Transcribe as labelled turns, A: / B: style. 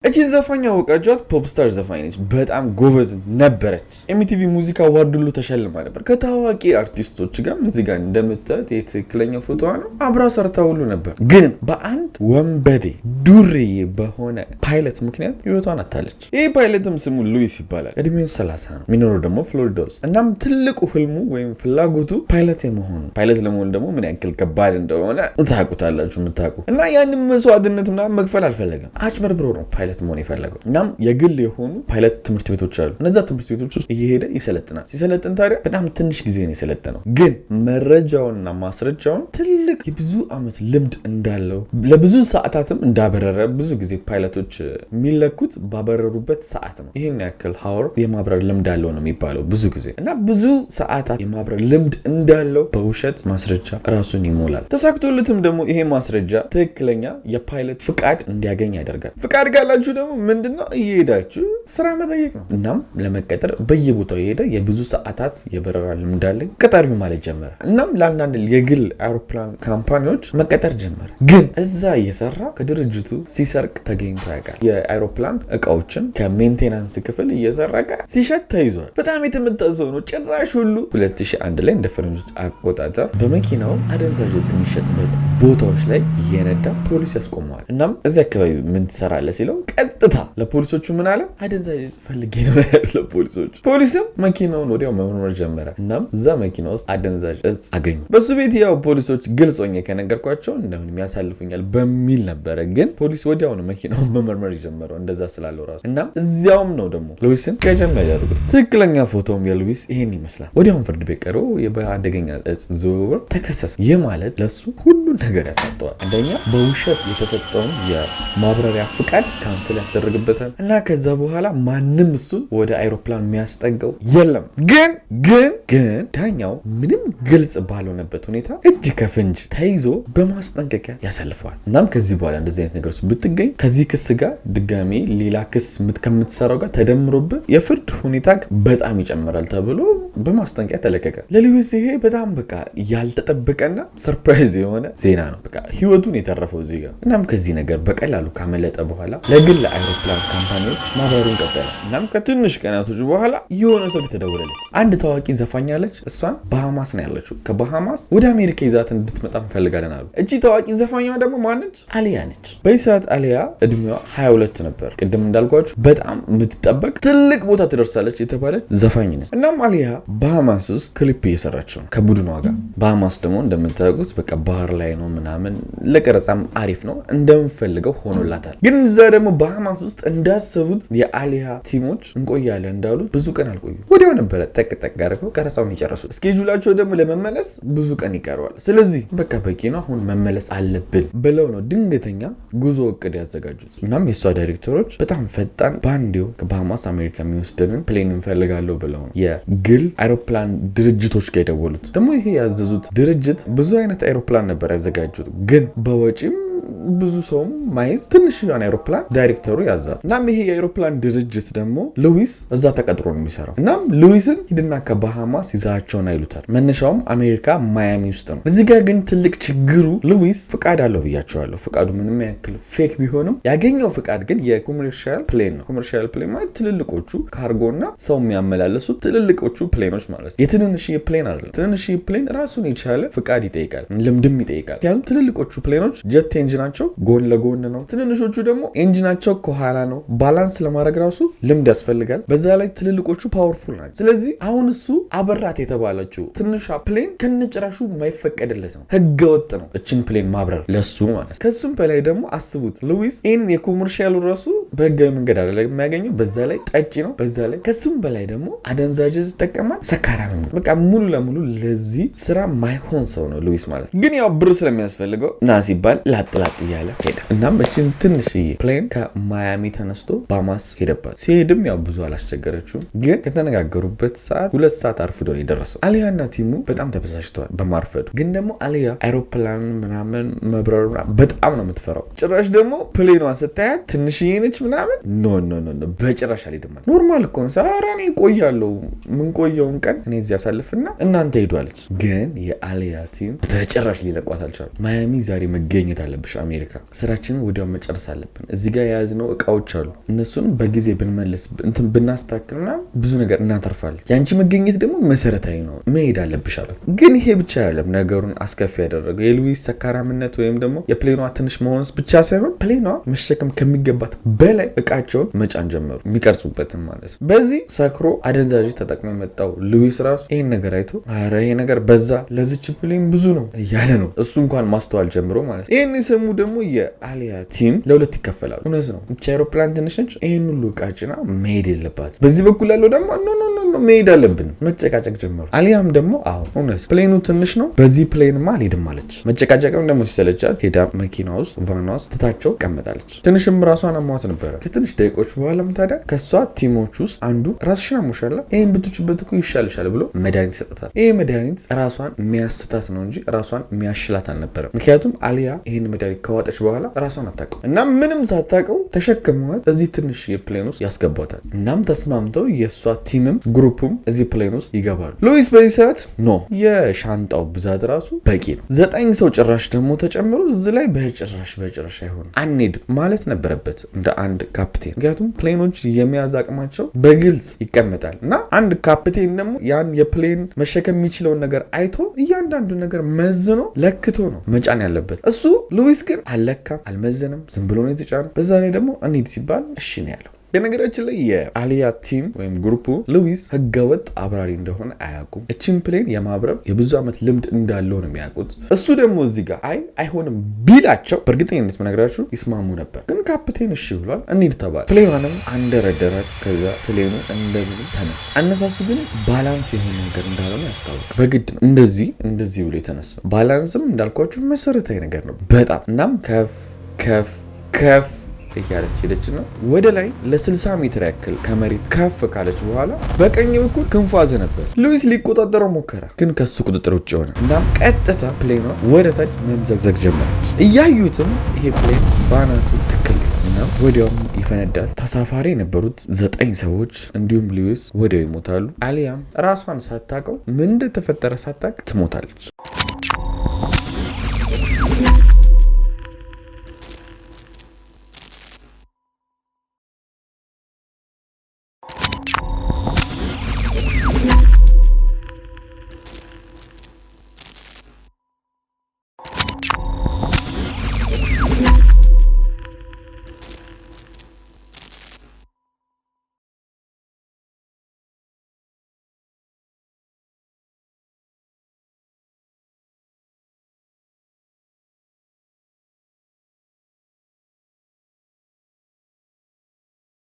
A: እቺን ዘፋኝ አወቃችኋት? ፖፕስታር ዘፋኝ ነች። በጣም ጎበዝ ነበረች። ኤምቲቪ ሙዚቃ አዋርድ ሁሉ ተሸልማ ነበር ከታዋቂ አርቲስቶች ጋር። እዚህ ጋር እንደምታዩት የትክክለኛው ፎቶዋ ነው። አብራ ሰርታ ሁሉ ነበር። ግን በአንድ ወንበዴ ዱርዬ በሆነ ፓይለት ምክንያት ህይወቷን አታለች። ይህ ፓይለትም ስሙ ሉዊስ ይባላል። እድሜው 30 ነው። የሚኖረው ደግሞ ፍሎሪዳ ውስጥ። እናም ትልቁ ህልሙ ወይም ፍላጎቱ ፓይለት የመሆኑ። ፓይለት ለመሆን ደግሞ ምን ያክል ከባድ እንደሆነ ታውቁታላችሁ የምታውቁ። እና ያንን መስዋዕትነት ምናምን መክፈል አልፈለገም። አጭበርብሮ ነው ፓይለት መሆን የፈለገው። እናም የግል የሆኑ ፓይለት ትምህርት ቤቶች አሉ። እነዛ ትምህርት ቤቶች ውስጥ እየሄደ ይሰለጥናል። ሲሰለጥን ታዲያ በጣም ትንሽ ጊዜ ነው የሰለጠነው። ግን መረጃውንና ማስረጃውን ትልቅ የብዙ ዓመት ልምድ እንዳለው ለብዙ ሰዓታትም እንዳበረረ። ብዙ ጊዜ ፓይለቶች የሚለኩት ባበረሩበት ሰዓት ነው። ይህን ያክል ሀወር የማብረር ልምድ አለው ነው የሚባለው ብዙ ጊዜ። እና ብዙ ሰዓታት የማብረር ልምድ እንዳለው በውሸት ማስረጃ ራሱን ይሞላል። ተሳክቶለትም ደግሞ ይሄ ማስረጃ ትክክለኛ የፓይለት ፍቃድ እንዲያገኝ ያደርጋል። ፍቃድ ካላችሁ ደግሞ ምንድነው እየሄዳችሁ ስራ መጠየቅ ነው። እናም ለመቀጠር በየቦታው የሄደ የብዙ ሰዓታት የበረራ ልምድ አለኝ ቀጣሪው ማለት ጀመረ። እናም ለአንዳንድ የግል አውሮፕላን ካምፓኒዎች መቀጠር ጀመረ። ግን እዛ እየሰራ ከድርጅቱ ሲሰርቅ ተገኝቶ ያውቃል። የአውሮፕላን እቃዎችን ከሜንቴናንስ ክፍል እየሰረቀ ሲሸጥ ተይዟል። በጣም የተመታ ሰው ነው። ጭራሽ ሁሉ 2001 ላይ እንደ ፈረንጆች አቆጣጠር በመኪናው አደንዛዥ ዕፅ የሚሸጥበት ቦታዎች ላይ እየነዳ ፖሊስ ያስቆመዋል። እናም እዚህ አካባቢ ምን ትሰራለህ ሲለው ቀጥታ ለፖሊሶቹ ምን አለ? አደንዛዥ ዕፅ ፈልጌ ነው ያለው ፖሊሶቹ። ፖሊስም መኪናውን ወዲያው መመርመር ጀመረ። እናም እዛ መኪና ውስጥ አደንዛዥ ዕፅ አገኙ። በሱ ቤት ያው ፖሊሶች ግልጽ ሆኜ ከነገርኳቸው እንደምን ያሳልፉኛል በሚል ነበረ። ግን ፖሊስ ወዲያው ነው መኪናውን መመርመር የጀመረው እንደዛ ስላለው ራሱ። እናም እዚያውም ነው ደግሞ ሉዊስን ከጀም ላይ ያደርጉት። ትክክለኛ ፎቶም የሉዊስ ይሄን ይመስላል። ወዲያውን ፍርድ ቤት ቀርቦ በአደገኛ ዕፅ ዝውውር ተከሰሰ። ይህ ማለት ለሱ ሁሉ ነገር ያሳጠዋል። አንደኛ በውሸት የተሰጠውን የማብረሪያ ፍቃድ ካንስል ያስደርግበታል እና ከዛ በኋላ ማንም እሱን ወደ አይሮፕላን የሚያስጠጋው የለም። ግን ዳኛው ምንም ግልጽ ባልሆነበት ሁኔታ እጅ ከፍንጅ ተይዞ በማስጠንቀቂያ ያሳልፈዋል። እናም ከዚህ በኋላ እንደዚህ አይነት ነገር ብትገኝ ከዚህ ክስ ጋር ድጋሚ ሌላ ክስ ከምትሰራው ጋር ተደምሮበት የፍርድ ሁኔታ በጣም ይጨምራል ተብሎ በማስጠንቀቂያ ተለቀቀ። ለሉዊስ ይሄ በጣም በቃ ያልተጠበቀና ሰርፕራይዝ የሆነ ዜና ነው። በቃ ህይወቱን የተረፈው እዚህ ጋር። እናም ከዚህ ነገር በቀላሉ ካመለጠ በኋላ ለግል አይሮፕላን ካምፓኒዎች ማብረሩን ቀጠለ። እናም ከትንሽ ቀናቶች በኋላ የሆነ ስልክ ተደወለለት። አንድ ታዋቂ ዘፋኝ አለች። እሷን ባሃማስ ነው ያለችው። ከባሃማስ ወደ አሜሪካ ይዛት እንድትመጣ እንፈልጋለን አሉ። እቺ ታዋቂ ዘፋኛ ደግሞ ማነች? አሊያ ነች። በዚህ ሰዓት አሊያ እድሜዋ 22 ነበር። ቅድም እንዳልኳችሁ በጣም የምትጠበቅ ትልቅ ቦታ ትደርሳለች የተባለች ዘፋኝ ነች። እናም አሊያ ባሃማስ ውስጥ ክሊፕ እየሰራች ነው ከቡድኗ ጋር። ባሃማስ ደግሞ እንደምታውቁት በቃ ባህር ላይ ነው ምናምን፣ ለቀረጻም አሪፍ ነው፣ እንደምፈልገው ሆኖላታል። ግን እዛ ደግሞ ባሃማስ ውስጥ እንዳሰቡት የአሊያ ቲሞች እንቆያለን እንዳሉት ብዙ ቀን አልቆዩ። ወዲያው ነበረ ጠቅጠቅ አድርገው ቀረጻውን የጨረሱት። እስኬጁላቸው ደግሞ ለመመለስ ብዙ ቀን ይቀረዋል። ስለዚህ በቃ በቂ ነው አሁን መመለስ አለብን ብለው ነው ድንገተኛ ጉዞ እቅድ ያዘጋጁት። እናም የእሷ ዳይሬክተሮች በጣም ፈጣን ባንዴው ከባሃማስ አሜሪካ የሚወስድንን ፕሌን እንፈልጋለሁ ብለው ነው የግል አይሮፕላን ድርጅቶች ጋር የደወሉት። ደግሞ ይሄ ያዘዙት ድርጅት ብዙ አይነት አይሮፕላን ነበር ያዘጋጁት፣ ግን በወጪም ብዙ ሰውም ማይዝ ትንሽ የሆነ አይሮፕላን ዳይሬክተሩ ያዛል። እናም ይሄ የአይሮፕላን ድርጅት ደግሞ ሉዊስ እዛ ተቀጥሮ ነው የሚሰራው። እናም ሉዊስን ሂድና ከባሃማስ ይዛቸውን አይሉታል። መነሻውም አሜሪካ ማያሚ ውስጥ ነው። እዚህ ጋር ግን ትልቅ ችግሩ ሉዊስ ፍቃድ አለው ብያቸዋለሁ። ፍቃዱ ምንም ያክል ፌክ ቢሆንም ያገኘው ፍቃድ ግን የኮመርሻል ፕሌን ነው። ኮመርሻል ፕሌን ማለት ትልልቆቹ ካርጎና ሰው የሚያመላለሱት ትልልቆቹ ፕሌኖች ማለት ነው። የትንንሽዬ ፕሌን አይደለም። ትንንሽዬ ፕሌን ራሱን የቻለ ፍቃድ ይጠይቃል፣ ልምድም ይጠይቃል። ምክንያቱም ትልልቆቹ ፕሌኖች ጀት ኤንጂናቸው ጎን ለጎን ነው። ትንንሾቹ ደግሞ ኤንጂናቸው ከኋላ ነው። ባላንስ ለማድረግ ራሱ ልምድ ያስፈልጋል። በዛ ላይ ትልልቆቹ ፓወርፉል ናቸው። ስለዚህ አሁን እሱ አበራት የተባለችው ትንሿ ፕሌን ከነጭራሹ የማይፈቀድለት ነው። ህገወጥ ነው እችን ፕሌን ማብረር ለሱ ማለት። ከሱም በላይ ደግሞ አስቡት ሉዊስ ይህንን የኮመርሻሉ ራሱ በህጋዊ መንገድ አይደለም የሚያገኘው። በዛ ላይ ጠጪ ነው። በዛ ላይ ከሱም በላይ ደግሞ አደንዛዥ ይጠቀማል። ሰካራም ነው። በቃ ሙሉ ለሙሉ ለዚህ ስራ ማይሆን ሰው ነው ሉዊስ ማለት። ግን ያው ብር ስለሚያስፈልገው ና ሲባል ላጥላጥ እያለ ሄደ። እናም እችን ትንሽዬ ፕሌን ከማያሚ ተነስቶ ባሃማስ ሄደባት። ሲሄድም ያው ብዙ አላስቸገረችውም። ግን ከተነጋገሩበት ሰዓት 2 ሰዓት አርፍዶ ነው የደረሰው። አሊያና ቲሙ በጣም ተበሳጭተዋል በማርፈዱ። ግን ደግሞ አሊያ አይሮፕላን ምናምን መብረር በጣም ነው የምትፈራው። ጭራሽ ደግሞ ፕሌኗን ስታያት ትንሽዬ ነች፣ ምናምን ኖ በጭራሽ አልሄድም አለች። ኖርማል እኮ ነው። ኧረ እኔ እቆያለሁ ምን ቆየውን ቀን እኔ እዚህ አሳልፍና እናንተ ሄዱ አለች። ግን የአሊያ ቲም በጭራሽ ሊለቋት አልቻሉ። ማያሚ ዛሬ መገኘት አለብሽ አሜሪካ፣ ስራችንን ወዲያው መጨረስ አለብን። እዚህ ጋር የያዝነው እቃዎች አሉ፣ እነሱን በጊዜ ብንመልስ እንትን ብናስተካክልና ብዙ ነገር እናተርፋለን። የአንቺ መገኘት ደግሞ መሰረታዊ ነው፣ መሄድ አለብሽ አላት። ግን ይሄ ብቻ አይደለም ነገሩን አስከፊ ያደረገው የሉዊስ ሰካራምነት ወይም ደግሞ የፕሌኗ ትንሽ መሆንስ ብቻ ሳይሆን ፕሌኗ መሸከም ከሚገባት በላይ እቃቸውን መጫን ጀመሩ፣ የሚቀርጹበትን ማለት ነው። በዚህ ሰክሮ አደንዛዥ ተጠቅሞ የመጣው ሉዊስ ራሱ ይህን ነገር አይቶ ኧረ ይሄ ነገር በዛ፣ ለዚች ፕሌን ብዙ ነው እያለ ነው እሱ እንኳን ማስተዋል ጀምሮ ማለት ነው። ይህን የሰሙ ደግሞ የአሊያ ቲም ለሁለት ይከፈላሉ። እውነት ነው ይህች አይሮፕላን ትንሽ ነች፣ ይህን ሁሉ እቃ ጭና መሄድ የለባት። በዚህ በኩል ያለው ደግሞ ኖ መሄድ አለብን፣ መጨቃጨቅ ጀመሩ። አሊያም ደግሞ አዎ እውነት ፕሌኑ ትንሽ ነው፣ በዚህ ፕሌንማ አልሄድም አለች። መጨቃጨቅም ደግሞ ሲሰለቻት ሄዳ መኪና ውስጥ ቫኗ ውስጥ ትታቸው ቀመጣለች። ትንሽም ራሷን አሟት ነበረ። ከትንሽ ደቂቆች በኋላም ታዲያ ከሷ ቲሞች ውስጥ አንዱ ራስሽን አሞሻላ፣ ይህን ብትችበት እኮ ይሻልሻል ብሎ መድኃኒት ይሰጣታል። ይህ መድኃኒት ራሷን የሚያስታት ነው እንጂ ራሷን የሚያሽላት አልነበረም። ምክንያቱም አሊያ ይህን መድኃኒት ከዋጠች በኋላ ራሷን አታውቀው እና ምንም ሳታውቀው ተሸክመዋል እዚህ ትንሽ የፕሌን ውስጥ ያስገቧታል። እናም ተስማምተው የእሷ ቲምም ግሩፕም እዚህ ፕሌን ውስጥ ይገባሉ። ሉዊስ በዚህ ሰዓት ኖ የሻንጣው ብዛት ራሱ በቂ ነው፣ 9 ሰው ጭራሽ ደግሞ ተጨምሮ እዚህ ላይ በጭራሽ አይሆንም አንሄድም ማለት ነበረበት እንደ አንድ ካፕቴን። ምክንያቱም ፕሌኖች የመያዝ አቅማቸው በግልጽ ይቀመጣል እና አንድ ካፕቴን ደግሞ ያን የፕሌን መሸከም የሚችለውን ነገር አይቶ እያንዳንዱ ነገር መዝኖ ለክቶ ነው መጫን ያለበት። እሱ ሉዊስ ግን አልለካም፣ አልመዘንም፣ ዝም ብሎ ነው የተጫነው። በዛ ላይ ደግሞ እንሂድ ሲባል እሺ ነው ያለው። በነገራችን ላይ የአሊያ ቲም ወይም ግሩፑ ሉዊስ ህገወጥ አብራሪ እንደሆነ አያውቁም። እችን ፕሌን የማብረር የብዙ ዓመት ልምድ እንዳለው ነው የሚያውቁት። እሱ ደግሞ እዚህ ጋር አይሆንም ቢላቸው በእርግጠኝነት መነግራችሁ ይስማሙ ነበር። ግን ካፕቴን እሺ ብሏል፣ እንሂድ ተባለ። ፕሌኗንም አንደረደራት። ከዛ ፕሌኑ እንደምንም ተነሳ። አነሳሱ ግን ባላንስ የሆነ ነገር እንዳልሆነ ያስታውቃል። በግድ ነው እንደዚህ ብሎ የተነሳ። ባላንስም እንዳልኳችሁ መሰረታዊ ነገር ነው በጣም። እናም ከፍ እያለች ሄደች ነው ወደ ላይ ለ60 ሜትር ያክል ከመሬት ከፍ ካለች በኋላ በቀኝ በኩል ክንፏ ነበር። ሉዊስ ሊቆጣጠረው ሞከረ፣ ግን ከሱ ቁጥጥር ውጭ ሆነ። እናም ቀጥታ ፕሌኗ ወደ ታች መምዘግዘግ ጀመረች። እያዩትም ይሄ ፕሌን ባናቱ ትክክል እና ወዲያውም ይፈነዳል። ተሳፋሪ የነበሩት 9 ሰዎች እንዲሁም ሉዊስ ወዲያው ይሞታሉ። አሊያም ራሷን ሳታውቀው ምን እንደተፈጠረ ሳታውቅ ትሞታለች።